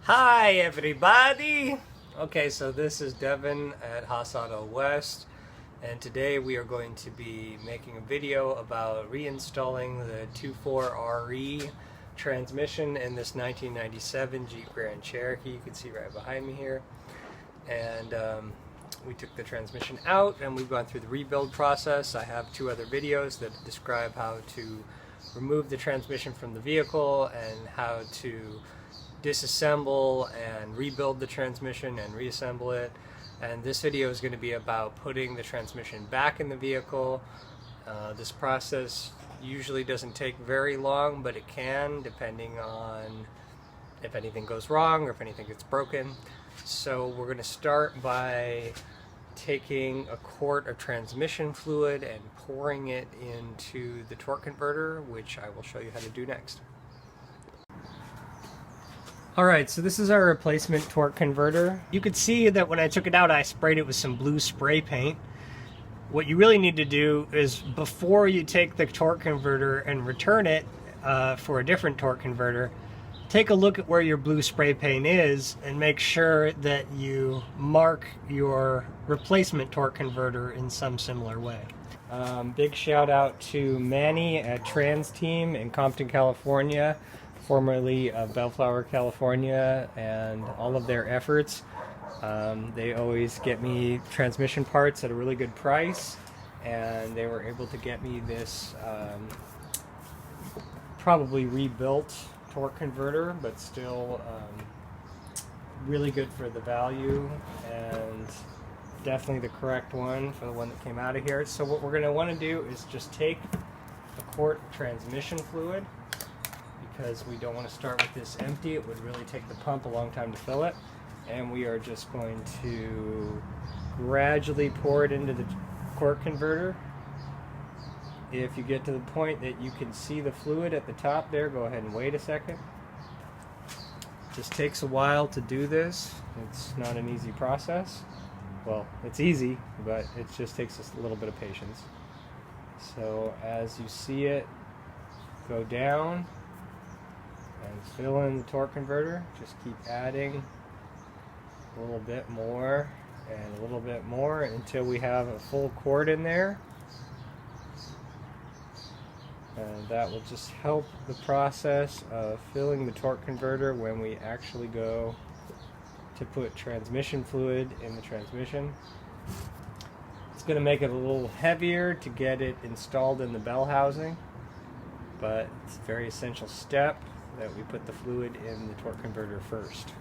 Hi everybody! Okay, so this is Devin at Haas Auto West, and today we are going to be making a video about reinstalling the 24RE transmission in this 1997 Jeep Grand Cherokee. You can see right behind me here. And we took the transmission out and we've gone through the rebuild process. I have two other videos that describe how to remove the transmission from the vehicle and how to disassemble and rebuild the transmission and reassemble it. And this video is going to be about putting the transmission back in the vehicle. This process usually doesn't take very long, but it can, depending on if anything goes wrong or if anything gets broken. So we're going to start by taking a quart of transmission fluid and pouring it into the torque converter, which I will show you how to do next. Alright, so this is our replacement torque converter. You could see that when I took it out, I sprayed it with some blue spray paint. What you really need to do is, before you take the torque converter and return it for a different torque converter, take a look at where your blue spray paint is and make sure that you mark your replacement torque converter in some similar way. Big shout out to Manny at Trans Team in Compton, California, formerly of Bellflower, California, and all of their efforts. They always get me transmission parts at a really good price, and they were able to get me this probably rebuilt torque converter, but still really good for the value, and definitely the correct one for the one that came out of here. So what we're going to want to do is just take a quart of transmission fluid, because we don't want to start with this empty. It would really take the pump a long time to fill it, and we are just going to gradually pour it into the torque converter. If you get to the point that you can see the fluid at the top there, go ahead and wait a second. It just takes a while to do this. It's not an easy process. Well, it's easy, but it just takes us a little bit of patience. So as you see it go down and fill in the torque converter, just keep adding a little bit more and a little bit more until we have a full quart in there. And that will just help the process of filling the torque converter when we actually go to put transmission fluid in the transmission. It's going to make it a little heavier to get it installed in the bell housing, but it's a very essential step that we put the fluid in the torque converter first.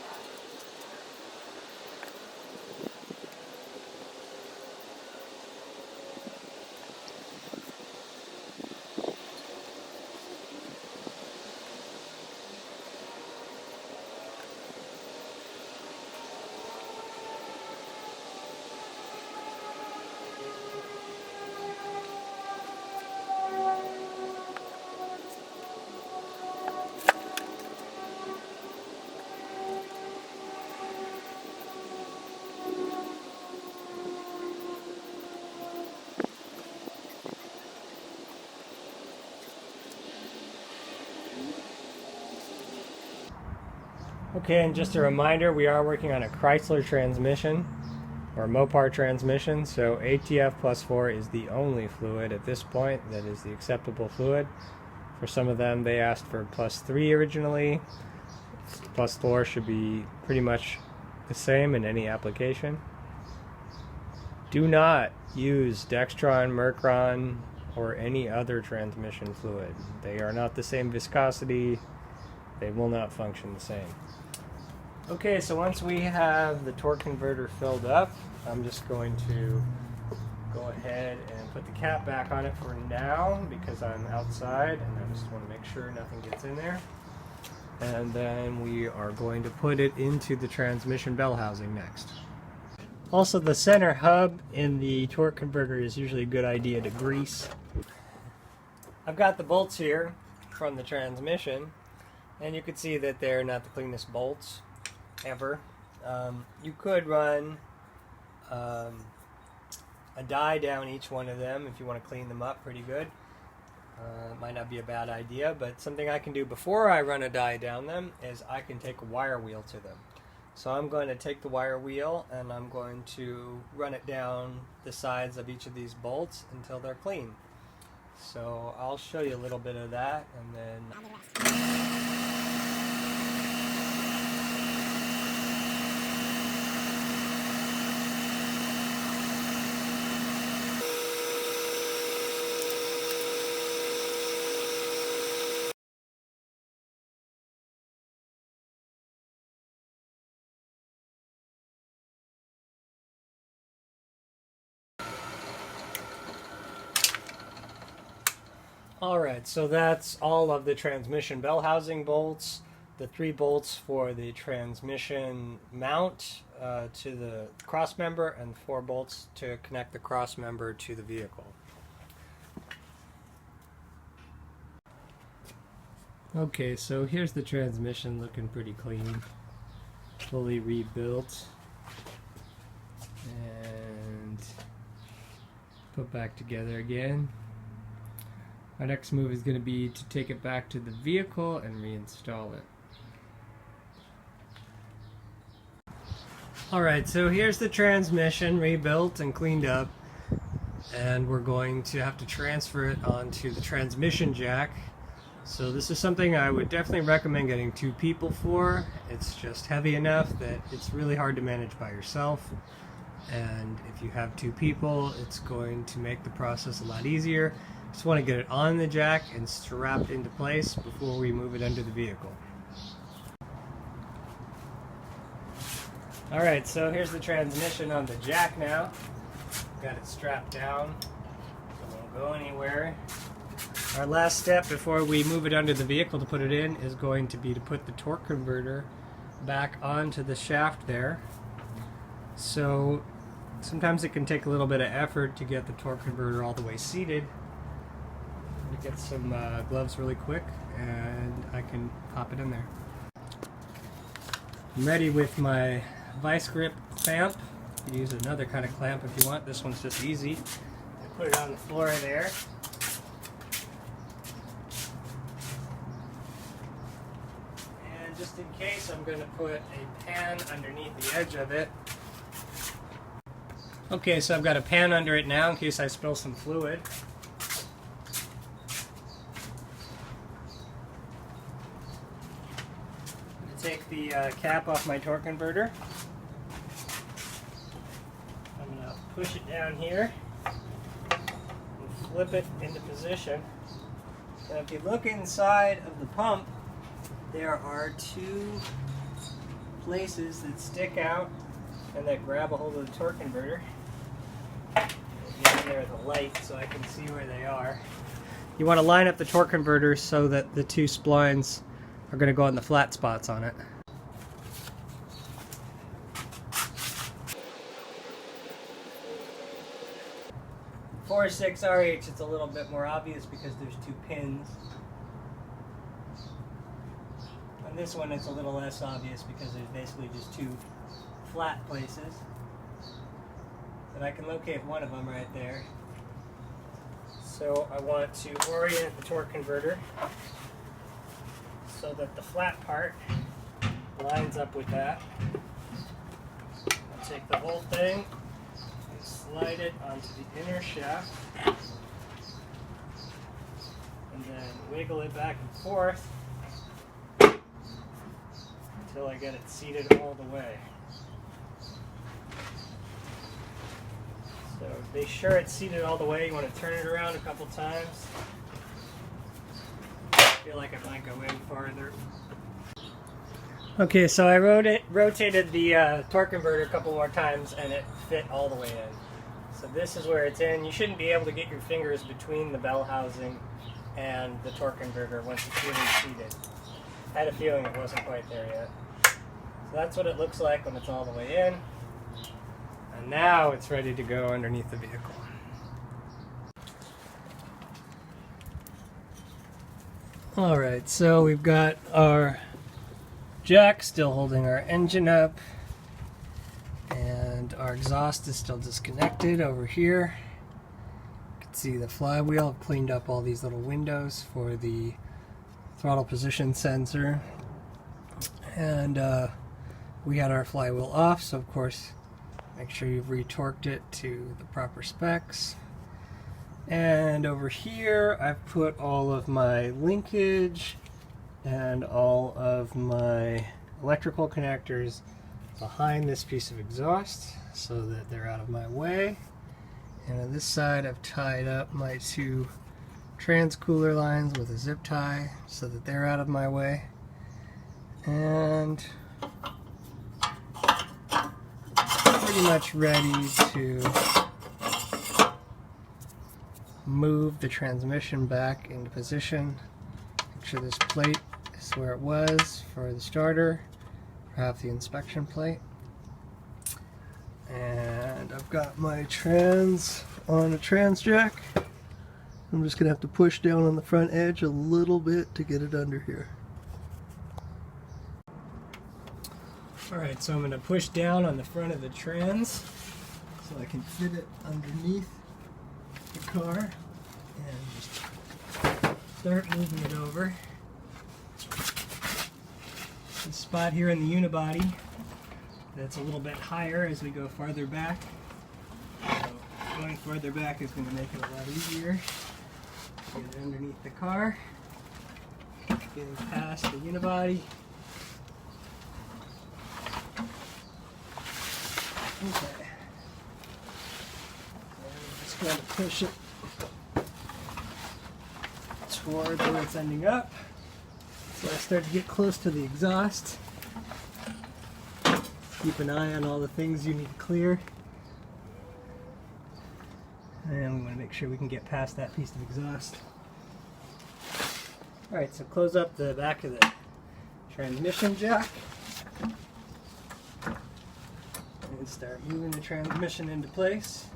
Okay, and just a reminder, we are working on a Chrysler transmission, or Mopar transmission, so ATF plus 4 is the only fluid at this point that is the acceptable fluid. For some of them, they asked for plus 3 originally. Plus 4 should be pretty much the same in any application. Do not use Dextron, Mercron, or any other transmission fluid. They are not the same viscosity. They will not function the same. Okay, so once we have the torque converter filled up, I'm just going to go ahead and put the cap back on it for now because I'm outside and I just want to make sure nothing gets in there. And then we are going to put it into the transmission bell housing next. Also, the center hub in the torque converter is usually a good idea to grease. I've got the bolts here from the transmission, and you can see that they're not the cleanest bolts ever. You could run a dye down each one of them if you want to clean them up pretty good. It might not be a bad idea, but something I can do before I run a die down them is I can take a wire wheel to them. So I'm going to take the wire wheel and I'm going to run it down the sides of each of these bolts until they're clean. So I'll show you a little bit of that and then... Alright, so that's all of the transmission bell housing bolts, the 3 bolts for the transmission mount to the cross member, and 4 bolts to connect the cross member to the vehicle. Okay, so here's the transmission looking pretty clean, fully rebuilt and put back together again. Our next move is going to be to take it back to the vehicle and reinstall it. Alright, so here's the transmission rebuilt and cleaned up, and we're going to have to transfer it onto the transmission jack. So this is something I would definitely recommend getting 2 people for. It's just heavy enough that it's really hard to manage by yourself, and if you have 2 people it's going to make the process a lot easier. Just want to get it on the jack and strapped into place before we move it under the vehicle. Alright, so here's the transmission on the jack now. Got it strapped down, so it won't go anywhere. Our last step before we move it under the vehicle to put it in is going to be to put the torque converter back onto the shaft there. So sometimes it can take a little bit of effort to get the torque converter all the way seated. Get some gloves really quick and I can pop it in there. I'm ready with my vice grip clamp. You can use another kind of clamp if you want. This one's just easy. I put it on the floor there. And just in case, I'm going to put a pan underneath the edge of it. Okay, so I've got a pan under it now in case I spill some fluid. Take the cap off my torque converter. I'm going to push it down here and flip it into position. Now if you look inside of the pump, there are 2 places that stick out and that grab a hold of the torque converter. Down there the light so I can see where they are. You want to line up the torque converter so that the 2 splines are going to go on the flat spots on it. For 6RH it's a little bit more obvious because there's 2 pins. On this one it's a little less obvious because there's basically just 2 flat places. But I can locate one of them right there. So I want to orient the torque converter so that the flat part lines up with that. I'll take the whole thing and slide it onto the inner shaft and then wiggle it back and forth until I get it seated all the way. So to be sure it's seated all the way, you want to turn it around a couple times. I feel like it might go in farther. Okay, so I rotated the torque converter a couple more times and it fit all the way in. So this is where it's in. You shouldn't be able to get your fingers between the bell housing and the torque converter once it's really seated. I had a feeling it wasn't quite there yet. So that's what it looks like when it's all the way in. And now it's ready to go underneath the vehicle. Alright, so we've got our jack still holding our engine up, and our exhaust is still disconnected over here. You can can see the flywheel. I've cleaned up all these little windows for the throttle position sensor. And we had our flywheel off, so of course make sure you've retorqued it to the proper specs. And over here I've put all of my linkage and all of my electrical connectors behind this piece of exhaust so that they're out of my way. And on this side I've tied up my two transcooler lines with a zip tie so that they're out of my way. And pretty much ready to move the transmission back into position. Make sure this plate is where it was for the starter, perhaps the inspection plate. And I've got my trans on a trans jack. I'm just going to have to push down on the front edge a little bit to get it under here. Alright, so I'm going to push down on the front of the trans so I can fit it underneath the car and just start moving it over. This spot here in the unibody that's a little bit higher as we go farther back. So going farther back is going to make it a lot easier. Get it underneath the car, getting past the unibody. Okay. And I'm just going to push it toward where it's ending up. So I start to get close to the exhaust. Keep an eye on all the things you need to clear. And we want to make sure we can get past that piece of exhaust. Alright, so close up the back of the transmission jack. And start moving the transmission into place.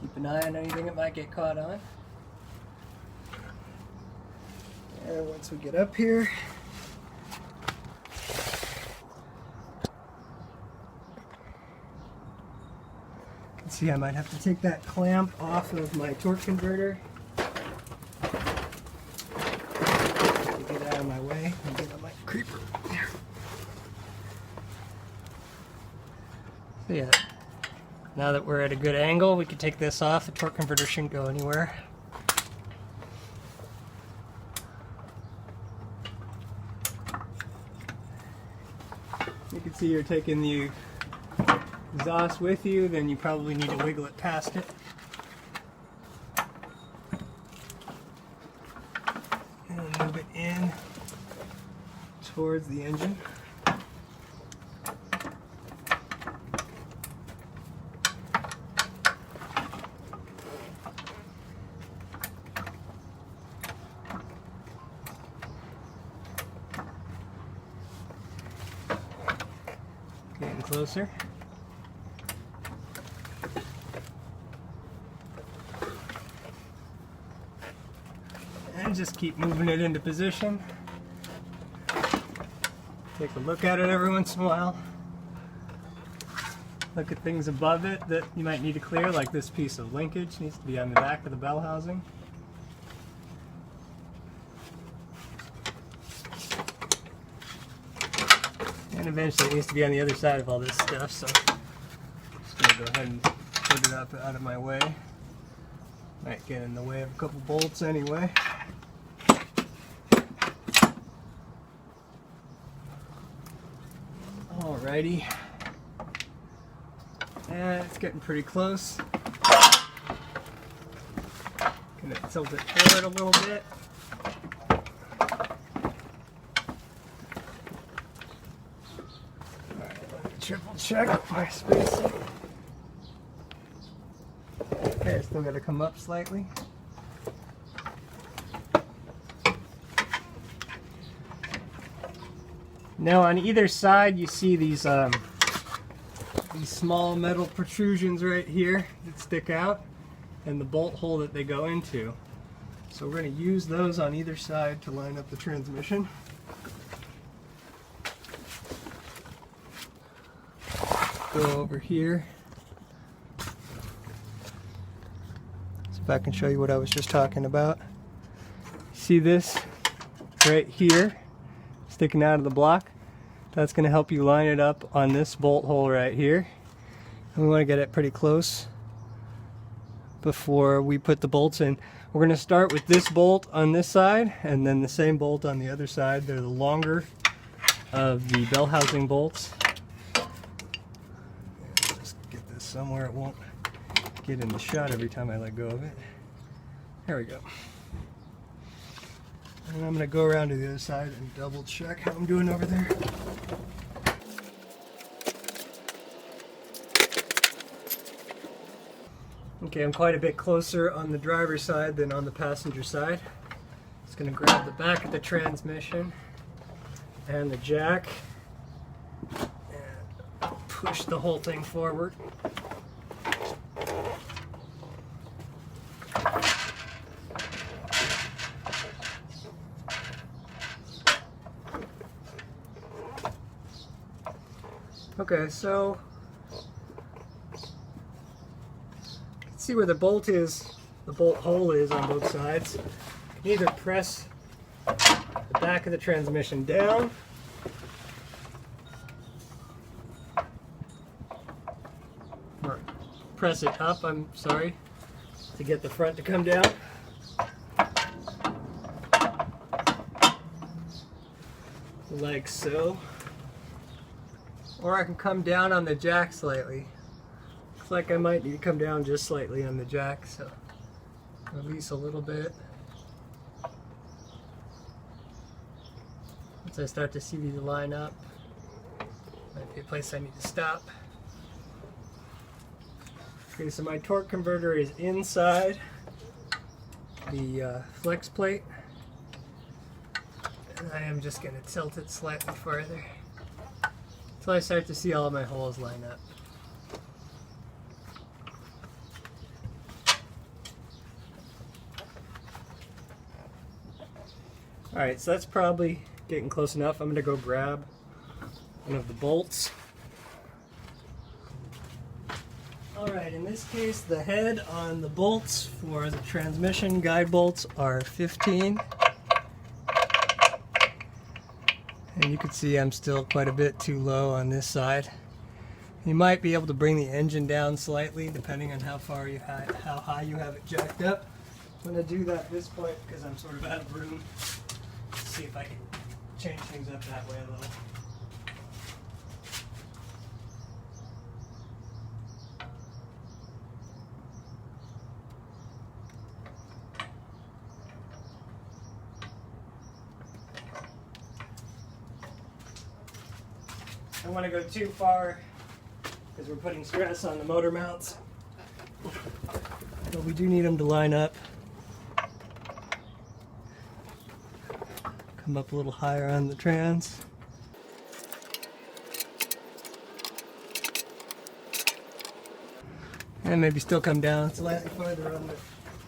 Keep an eye on anything that might get caught on. And once we get up here, you can see I might have to take that clamp off of my torque converter to get out of my way and get on my creeper. So yeah, now that we're at a good angle, we can take this off. The torque converter shouldn't go anywhere. You can see you're taking the exhaust with you, then you probably need to wiggle it past it. And move it in towards the engine. Getting closer. And just keep moving it into position. Take a look at it every once in a while. Look at things above it that you might need to clear, like this piece of linkage needs to be on the back of the bell housing. And eventually it needs to be on the other side of all this stuff, so I'm just going to go ahead and put it up out of my way. Might get in the way of a couple bolts anyway. Alrighty. And it's getting pretty close. Gonna tilt it forward a little bit. Triple check my spacing. Okay, still got to come up slightly. Now on either side you see these small metal protrusions right here that stick out. and the bolt hole that they go into. So we're going to use those on either side to line up the transmission. Go over here. See if I can show you what I was just talking about. See this right here sticking out of the block? That's going to help you line it up on this bolt hole right here. And we want to get it pretty close before we put the bolts in. We're going to start with this bolt on this side and then the same bolt on the other side. They're the longer of the bell housing bolts. Just get this somewhere it won't get in the shot every time I let go of it. There we go. And I'm going to go around to the other side and double check how I'm doing over there. Okay, I'm quite a bit closer on the driver's side than on the passenger side. Just going to grab the back of the transmission and the jack and push the whole thing forward. Okay, so see where the bolt is, the bolt hole is on both sides. You can either press the back of the transmission down or press it up, to get the front to come down. Like so. Or I can come down on the jack slightly. Looks like I might need to come down just slightly on the jack, so release a little bit. Once I start to see these line up, might be a place I need to stop. Okay, so my torque converter is inside the flex plate, and I am just going to tilt it slightly further until I start to see all of my holes line up. Alright, so that's probably getting close enough. I'm going to go grab one of the bolts. Alright, in this case the head on the bolts for the transmission guide bolts are 15. And you can see I'm still quite a bit too low on this side. You might be able to bring the engine down slightly depending on how high you have it jacked up. I'm going to do that at this point because I'm sort of out of room. See if I can change things up that way a little. I don't want to go too far because we're putting stress on the motor mounts. But we do need them to line up. Come up a little higher on the trans. And maybe still come down slightly further on the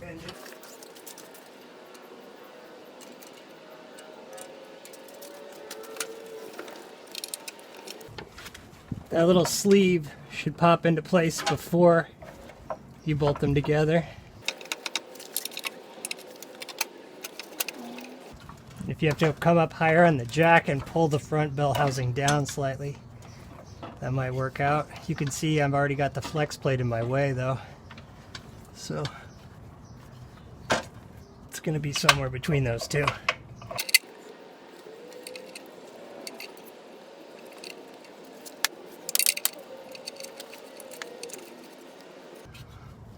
engine. That little sleeve should pop into place before you bolt them together. If you have to come up higher on the jack and pull the front bell housing down slightly, that might work out. You can see I've already got the flex plate in my way though. So it's going to be somewhere between those two.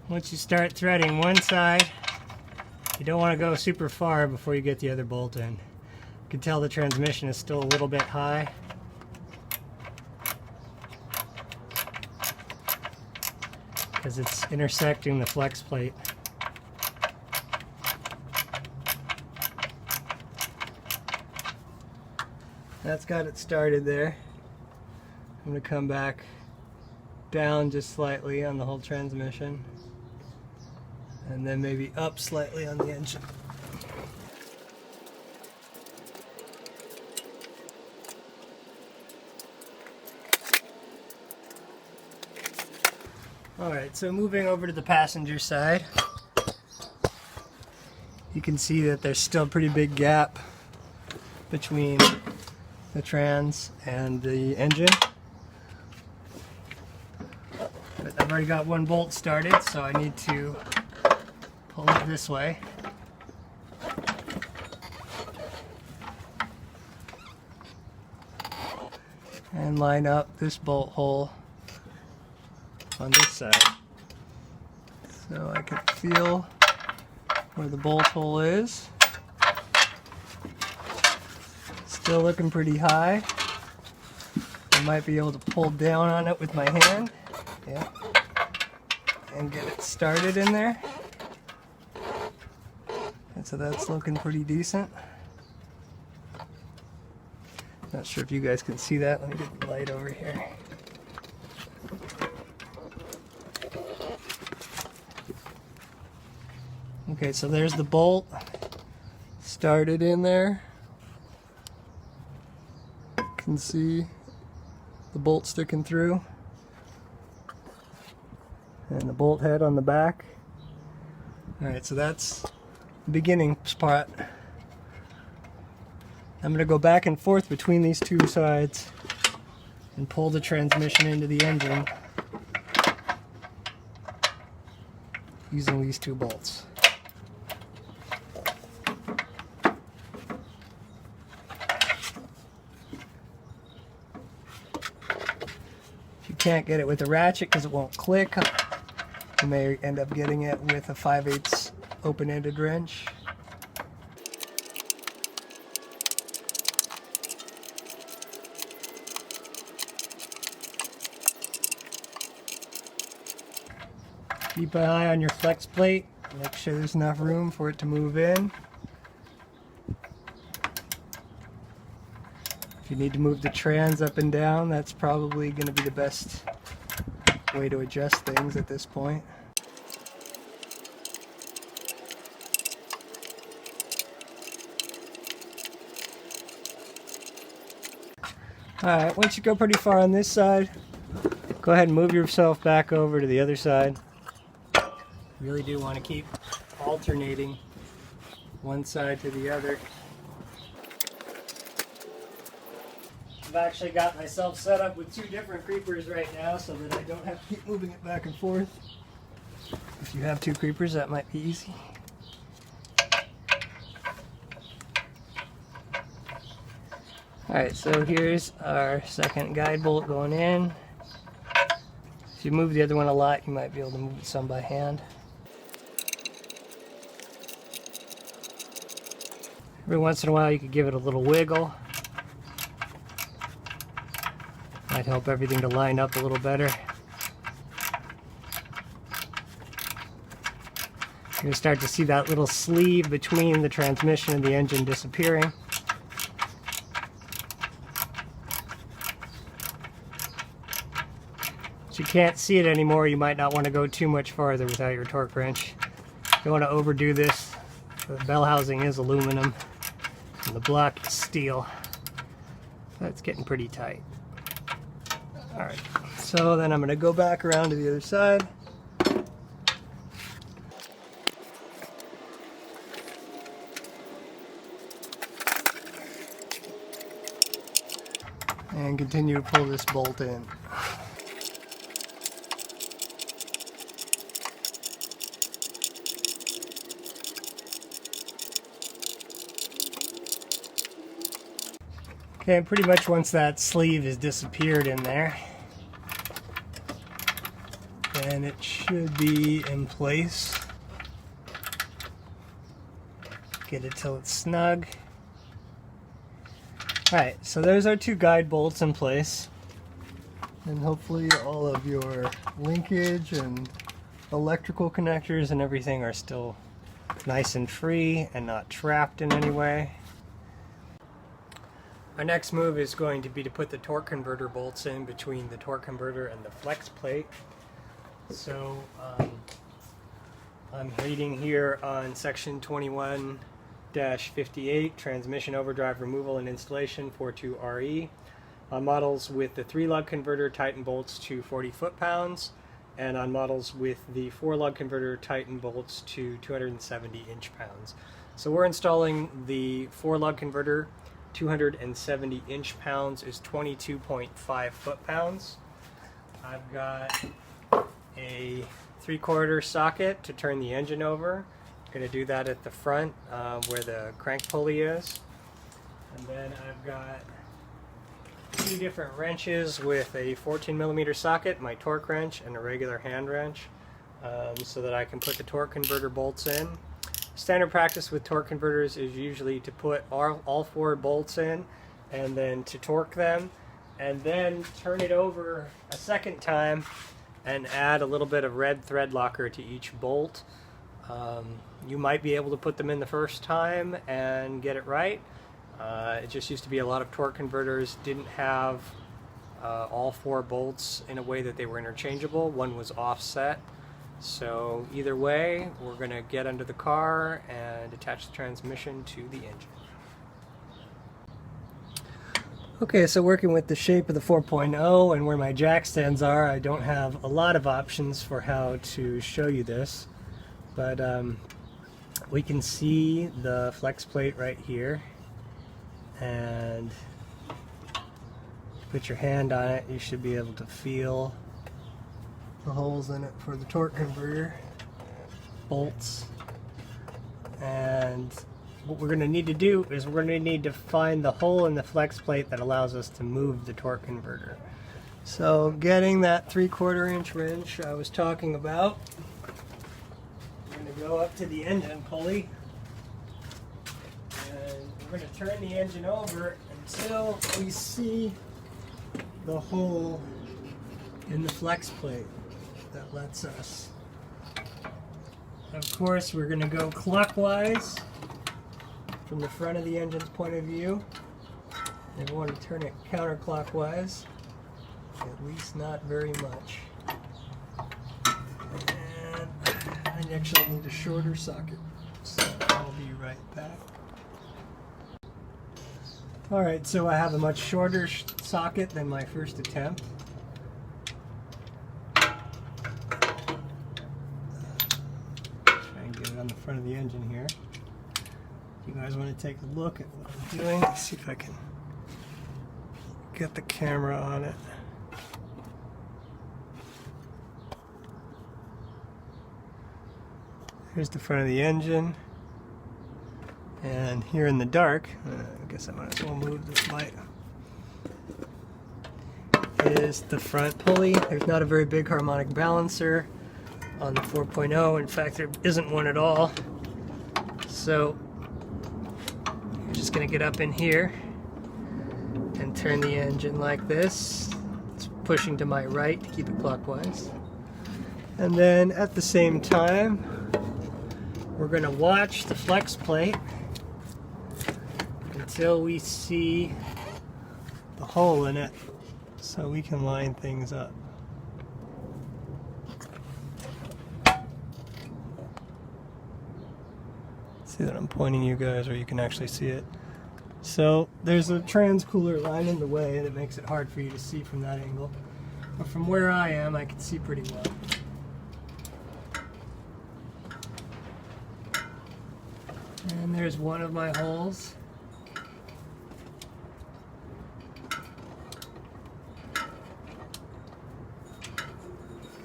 Once you start threading one side, you don't want to go super far before you get the other bolt in. You can tell the transmission is still a little bit high. Because it's intersecting the flex plate. That's got it started there. I'm going to come back down just slightly on the whole transmission. and then maybe up slightly on the engine. Alright, so moving over to the passenger side, you can see that there's still a pretty big gap between the trans and the engine. But I've already got one bolt started, so I need to pull it this way. And line up this bolt hole on this side. So I can feel where the bolt hole is. Still looking pretty high. I might be able to pull down on it with my hand. Yeah. And get it started in there. And so that's looking pretty decent. Not sure if you guys can see that. Let me get the light over here. Okay, so there's the bolt started in there. You can see the bolt sticking through. And the bolt head on the back. Alright, so that's the beginning spot. I'm going to go back and forth between these two sides and pull the transmission into the engine using these two bolts. If you can't get it with a ratchet because it won't click, you may end up getting it with a 5/8 open-ended wrench. Keep an eye on your flex plate. Make sure there's enough room for it to move in. If you need to move the trans up and down, that's probably going to be the best way to adjust things at this point. Alright, once you go pretty far on this side, go ahead and move yourself back over to the other side. You really do want to keep alternating one side to the other. I've actually got myself set up with two different creepers right now so that I don't have to keep moving it back and forth. If you have two creepers, that might be easy. Alright, so here's our second guide bolt going in. If you move the other one a lot, you might be able to move it some by hand. Every once in a while you could give it a little wiggle. Might help everything to line up a little better. You're going to start to see that little sleeve between the transmission and the engine disappearing. If you can't see it anymore, you might not want to go too much farther without your torque wrench. You don't want to overdo this. The bell housing is aluminum and the block is steel. That's getting pretty tight. Alright, so then I'm going to go back around to the other side. And continue to pull this bolt in. Okay, pretty much once that sleeve has disappeared in there, then it should be in place. Get it till it's snug. Alright, so there's our two guide bolts in place. And hopefully all of your linkage and electrical connectors and everything are still nice and free and not trapped in any way. Our next move is going to be to put the torque converter bolts in between the torque converter and the flex plate. So I'm reading here on section 21-58, transmission overdrive removal and installation 42RE. On models with the 3-lug converter, tighten bolts to 40 foot-pounds, and on models with the 4-lug converter, tighten bolts to 270 inch-pounds. So we're installing the 4-lug converter. 270 inch-pounds is 22.5 foot-pounds. I've got a 3/4 socket to turn the engine over. I'm going to do that at the front where the crank pulley is. And then I've got 2 different wrenches with a 14mm socket, my torque wrench, and a regular hand wrench so that I can put the torque converter bolts in. Standard practice with torque converters is usually to put all 4 bolts in and then to torque them and then turn it over a second time and add a little bit of red thread locker to each bolt. You might be able to put them in the first time and get it right. It just used to be a lot of torque converters didn't have all 4 bolts in a way that they were interchangeable. One was offset. So either way, we're going to get under the car and attach the transmission to the engine. Okay, so working with the shape of the 4.0 and where my jack stands are, I don't have a lot of options for how to show you this, but we can see the flex plate right here, and put your hand on it, you should be able to feel the holes in it for the torque converter bolts. And what we're going to need to do is we're going to need to find the hole in the flex plate that allows us to move the torque converter. So getting that 3/4 inch wrench I was talking about, we're going to go up to the engine pulley and we're going to turn the engine over until we see the hole in the flex plate that lets us. Of course, we're going to go clockwise from the front of the engine's point of view, and we want to turn it counterclockwise, at least not very much. And I actually need a shorter socket, so I'll be right back. Alright, so I have a much shorter socket than my first attempt. Try and get it on the front of the engine here. You guys want to take a look at what I'm doing? Let's see if I can get the camera on it. Here's the front of the engine. And here in the dark, I guess I might as well move this light, is the front pulley. There's not a very big harmonic balancer on the 4.0. In fact, there isn't one at all. So you're just going to get up in here and turn the engine like this. It's pushing to my right to keep it clockwise. And then at the same time, we're going to watch the flex plate until we see the hole in it so we can line things up. See that I'm pointing you guys where you can actually see it. So there's a trans cooler line in the way and it makes it hard for you to see from that angle. But from where I am, I can see pretty well. And there's one of my holes.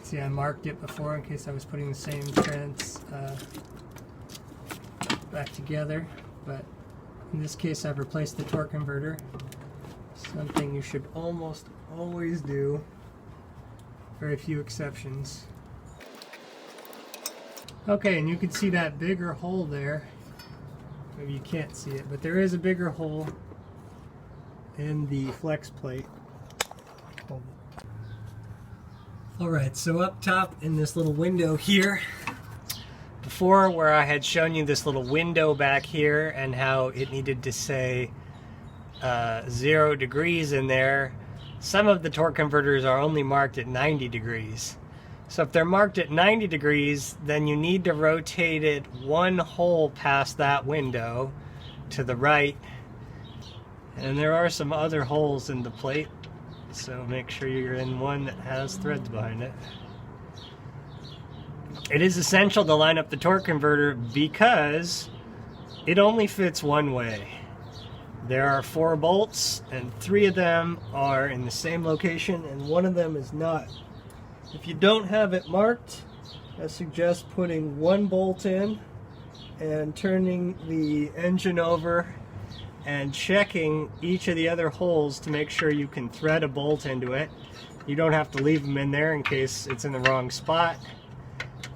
See, I marked it before in case I was putting the same trans back together, but in this case I've replaced the torque converter, something you should almost always do, very few exceptions. Okay, and you can see that bigger hole there. Maybe you can't see it, but there is a bigger hole in the flex plate. Alright, so up top in this little window here, before where I had shown you this little window back here and how it needed to say 0 degrees in there, some of the torque converters are only marked at 90 degrees. So if they're marked at 90 degrees, then you need to rotate it one hole past that window to the right. And there are some other holes in the plate, so make sure you're in one that has threads behind it. It is essential to line up the torque converter because it only fits one way. There are 4 bolts, and 3 of them are in the same location, and 1 of them is not. If you don't have it marked, I suggest putting 1 bolt in and turning the engine over and checking each of the other holes to make sure you can thread a bolt into it. You don't have to leave them in there in case it's in the wrong spot.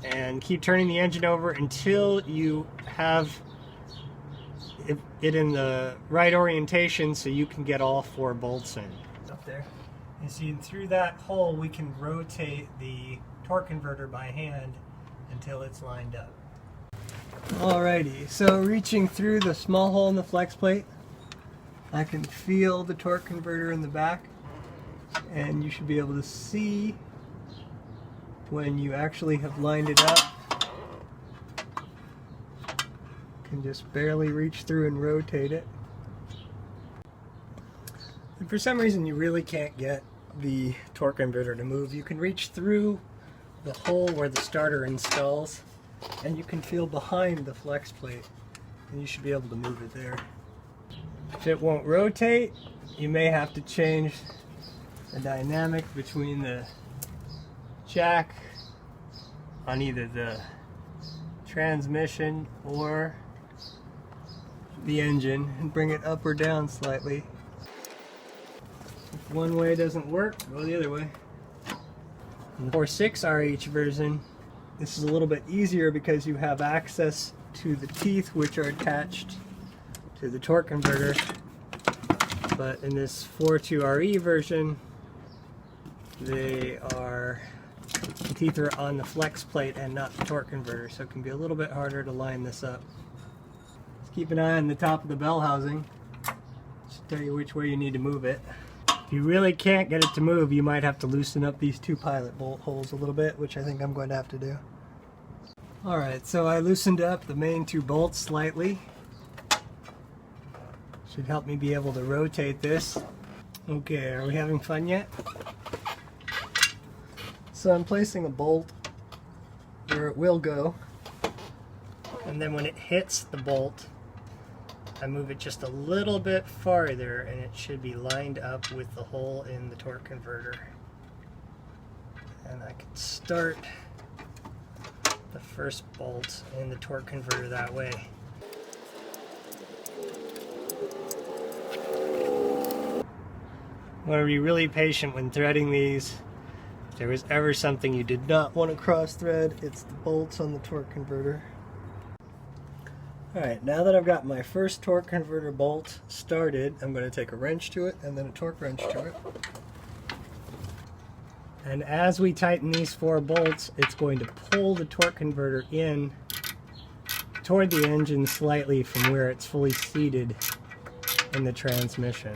And keep turning the engine over until you have it in the right orientation so you can get all 4 bolts in. Up there. And see, through that hole we can rotate the torque converter by hand until it's lined up. Alrighty, so reaching through the small hole in the flex plate, I can feel the torque converter in the back, and you should be able to see when you actually have lined it up. Can just barely reach through and rotate it. If for some reason you really can't get the torque converter to move, you can reach through the hole where the starter installs, and you can feel behind the flex plate, and you should be able to move it there. If it won't rotate, you may have to change the dynamic between the jack on either the transmission or the engine and bring it up or down slightly. If one way doesn't work, go the other way. In the 4.6 RH version, this is a little bit easier because you have access to the teeth which are attached to the torque converter. But in this 4.2 RE version, the teeth are on the flex plate and not the torque converter, so it can be a little bit harder to line this up. Just keep an eye on the top of the bell housing. Just tell you which way you need to move it. If you really can't get it to move, you might have to loosen up these 2 pilot bolt holes a little bit, which I think I'm going to have to do. Alright, so I loosened up the main 2 bolts slightly. Should help me be able to rotate this. Okay, are we having fun yet? So I'm placing a bolt where it will go, and then when it hits the bolt, I move it just a little bit farther and it should be lined up with the hole in the torque converter. And I can start the first bolt in the torque converter that way. You want to be really patient when threading these. If there was ever something you did not want to cross thread, it's the bolts on the torque converter. Alright, now that I've got my first torque converter bolt started, I'm going to take a wrench to it and then a torque wrench to it. And as we tighten these 4 bolts, it's going to pull the torque converter in toward the engine slightly from where it's fully seated in the transmission.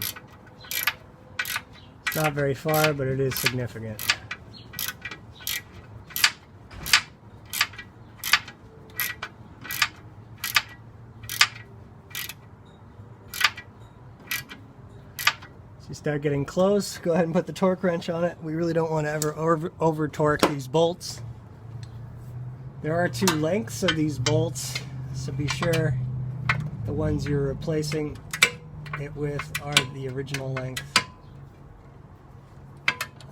It's not very far, but it is significant. So you start getting close, go ahead and put the torque wrench on it. We really don't want to ever over torque these bolts. There are 2 lengths of these bolts, so be sure the ones you're replacing it with are the original length.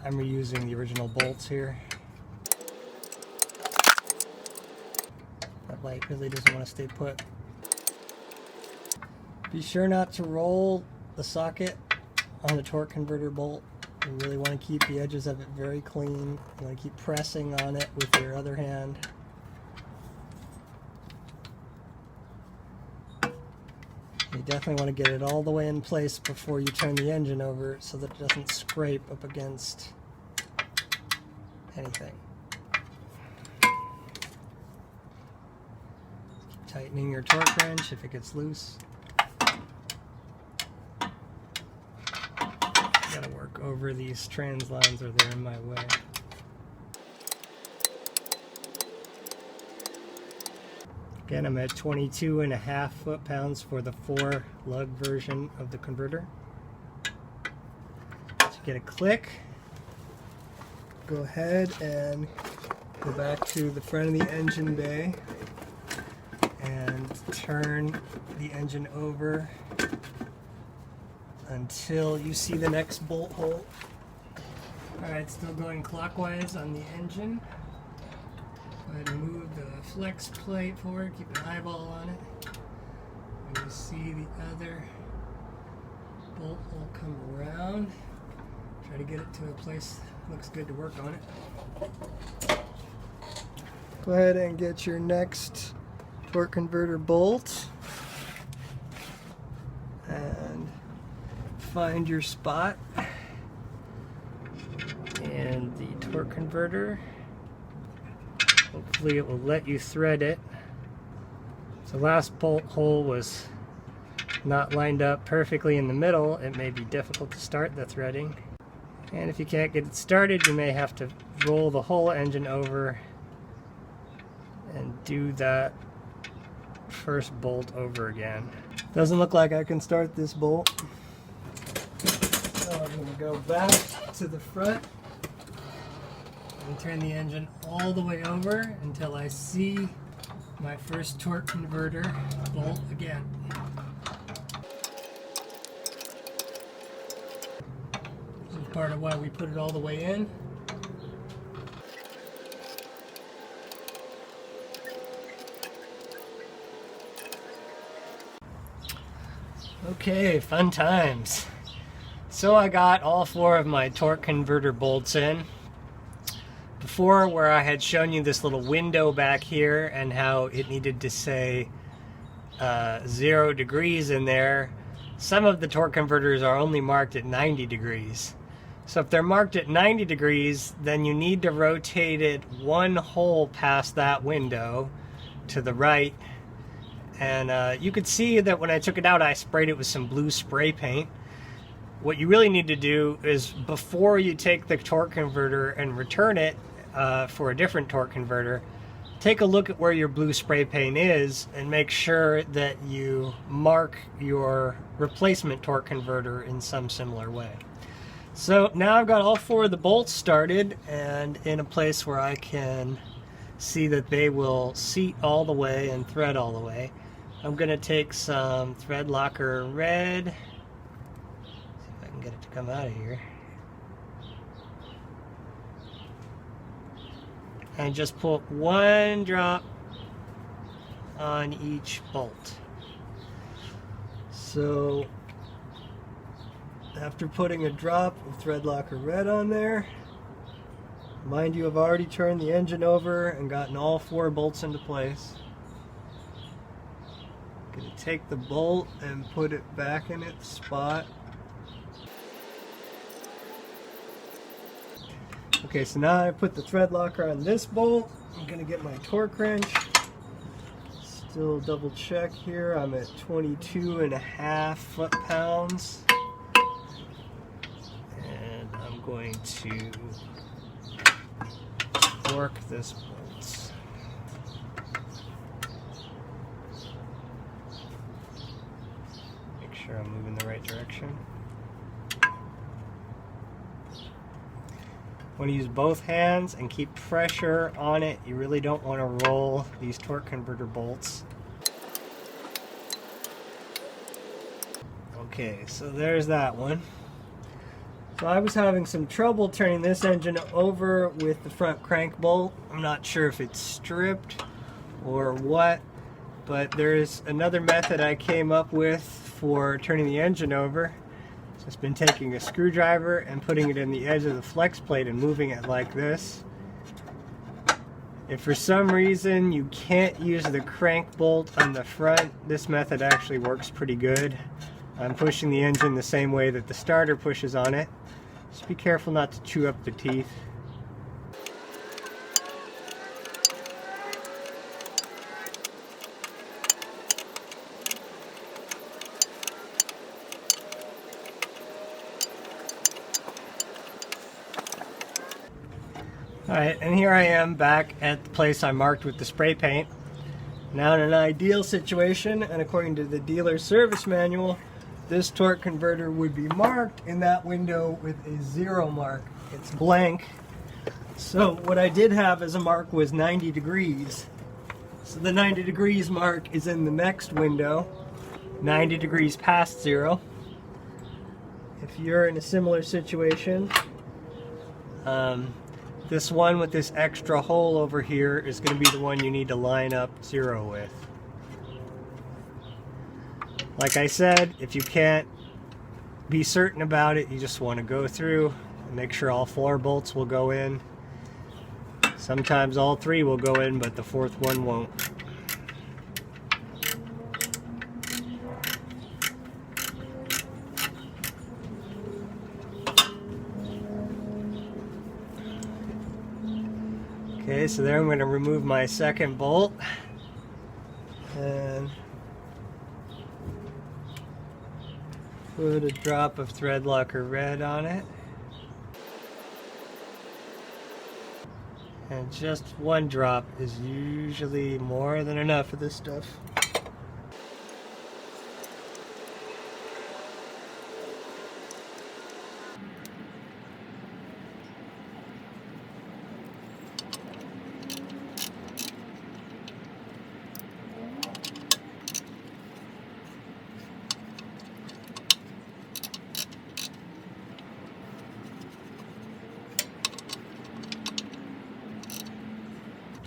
I'm reusing the original bolts here. That light really doesn't want to stay put. Be sure not to roll the socket on the torque converter bolt. You really want to keep the edges of it very clean. You want to keep pressing on it with your other hand. You definitely want to get it all the way in place before you turn the engine over so that it doesn't scrape up against anything. Keep tightening your torque wrench if it gets loose. Gotta work over these trans lines or they're in my way. Again, I'm at 22.5 foot-pounds for the 4-lug version of the converter. To get a click, go ahead and go back to the front of the engine bay and turn the engine over until you see the next bolt hole. Alright, still going clockwise on the engine. Go ahead and move the flex plate forward, keep an eyeball on it. And you see the other bolt hole come around. Try to get it to a place that looks good to work on it. Go ahead and get your next torque converter bolt and find your spot and the torque converter. Hopefully it will let you thread it. So last bolt hole was not lined up perfectly in the middle. It may be difficult to start the threading. And if you can't get it started, you may have to roll the whole engine over and do that first bolt over again. Doesn't look like I can start this bolt. So I'm going to go back to the front and turn the engine all the way over until I see my first torque converter bolt again. This is part of why we put it all the way in. Okay, fun times. So I got all 4 of my torque converter bolts in. Before, where I had shown you this little window back here and how it needed to say 0 degrees in there, some of the torque converters are only marked at 90 degrees. So if they're marked at 90 degrees, then you need to rotate it 1 hole past that window to the right. And you could see that when I took it out, I sprayed it with some blue spray paint. What you really need to do is, before you take the torque converter and return it for a different torque converter, take a look at where your blue spray paint is and make sure that you mark your replacement torque converter in some similar way. So now I've got all 4 of the bolts started and in a place where I can see that they will seat all the way and thread all the way. I'm going to take some thread locker red. See if I can get it to come out of here. And just put 1 drop on each bolt. So after putting a drop of thread locker red on there, mind you, I've already turned the engine over and gotten all 4 bolts into place. I'm going to take the bolt and put it back in its spot. Okay, so now I put the thread locker on this bolt. I'm going to get my torque wrench. Still double check here. I'm at 22.5 foot-pounds. And I'm going to torque this bolt. Make sure I'm moving the right direction. Want to use both hands and keep pressure on it. You really don't want to roll these torque converter bolts. Okay, so there's that one. So I was having some trouble turning this engine over with the front crank bolt. I'm not sure if it's stripped or what, but there's another method I came up with for turning the engine over. Just been taking a screwdriver and putting it in the edge of the flex plate and moving it like this. If for some reason you can't use the crank bolt on the front, this method actually works pretty good. I'm pushing the engine the same way that the starter pushes on it. Just be careful not to chew up the teeth. Alright, and here I am back at the place I marked with the spray paint. Now in an ideal situation, and according to the dealer service manual, this torque converter would be marked in that window with a 0 mark. It's blank. So what I did have as a mark was 90 degrees. So the 90 degrees mark is in the next window, 90 degrees past 0. If you're in a similar situation, this one with this extra hole over here is going to be the one you need to line up 0 with. Like I said, if you can't be certain about it, you just want to go through and make sure all 4 bolts will go in. Sometimes all 3 will go in, but the 4th one won't. Okay, so there I'm going to remove my second bolt and put a drop of thread locker red on it. And just 1 drop is usually more than enough for this stuff.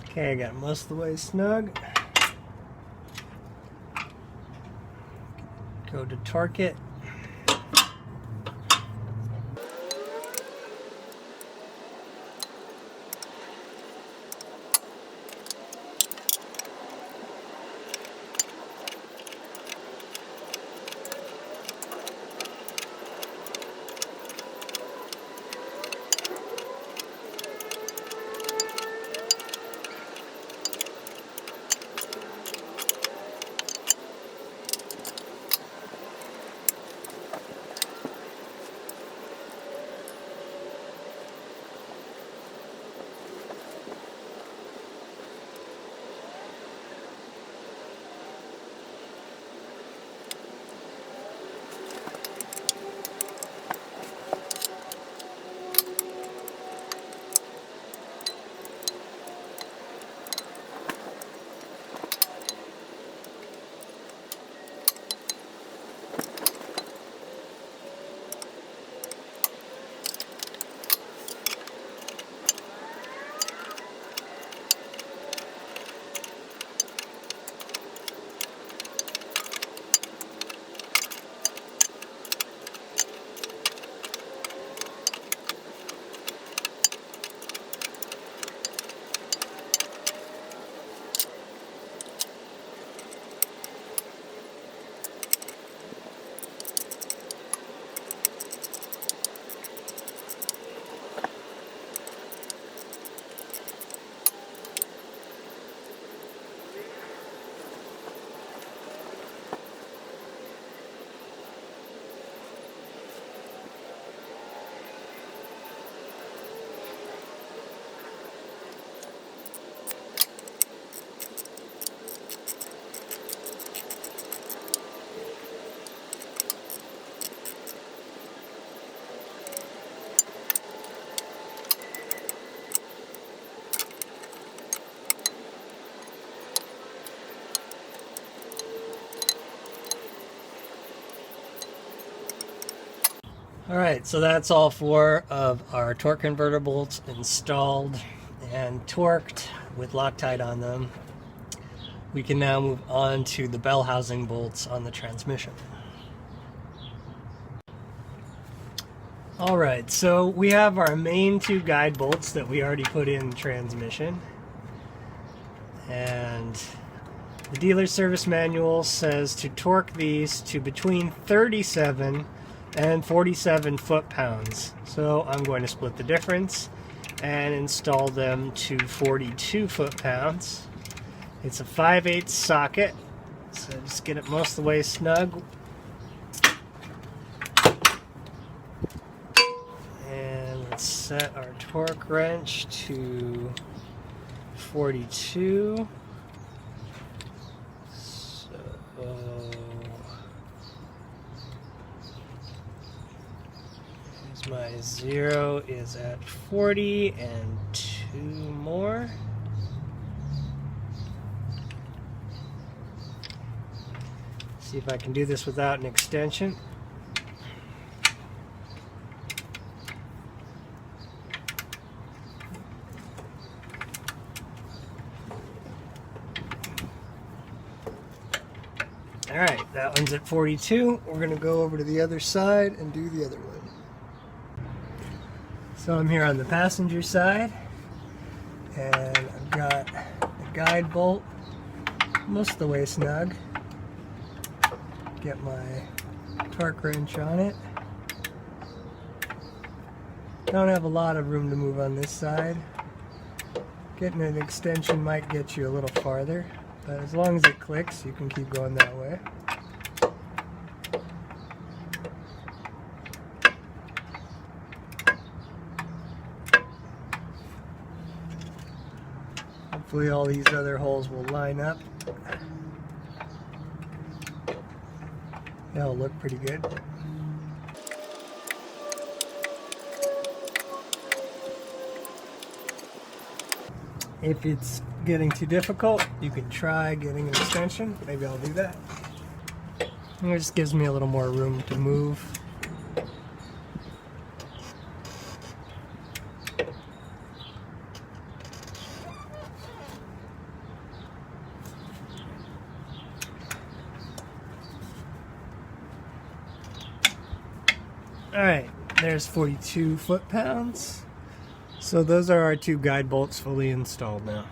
Okay, I got most of the way snug. Go to torque it. Alright, so that's all 4 of our torque converter bolts installed and torqued with Loctite on them. We can now move on to the bell housing bolts on the transmission. Alright, so we have our main 2 guide bolts that we already put in the transmission. And the dealer service manual says to torque these to between 37 and 47 foot-pounds. So I'm going to split the difference and install them to 42 foot-pounds. It's a 5/8 socket, so just get it most of the way snug. And let's set our torque wrench to 42. Here's my 0 is at 40 and 2 more. See if I can do this without an extension. Alright, that one's at 42. We're going to go over to the other side and do the other one. So I'm here on the passenger side, and I've got the guide bolt most of the way snug. Get my torque wrench on it. Don't have a lot of room to move on this side. Getting an extension might get you a little farther, but as long as it clicks, you can keep going that way. Hopefully all these other holes will line up. That'll look pretty good. If it's getting too difficult, you can try getting an extension. Maybe I'll do that. And it just gives me a little more room to move. Alright, there's 42 foot-pounds. So those are our two guide bolts fully installed now.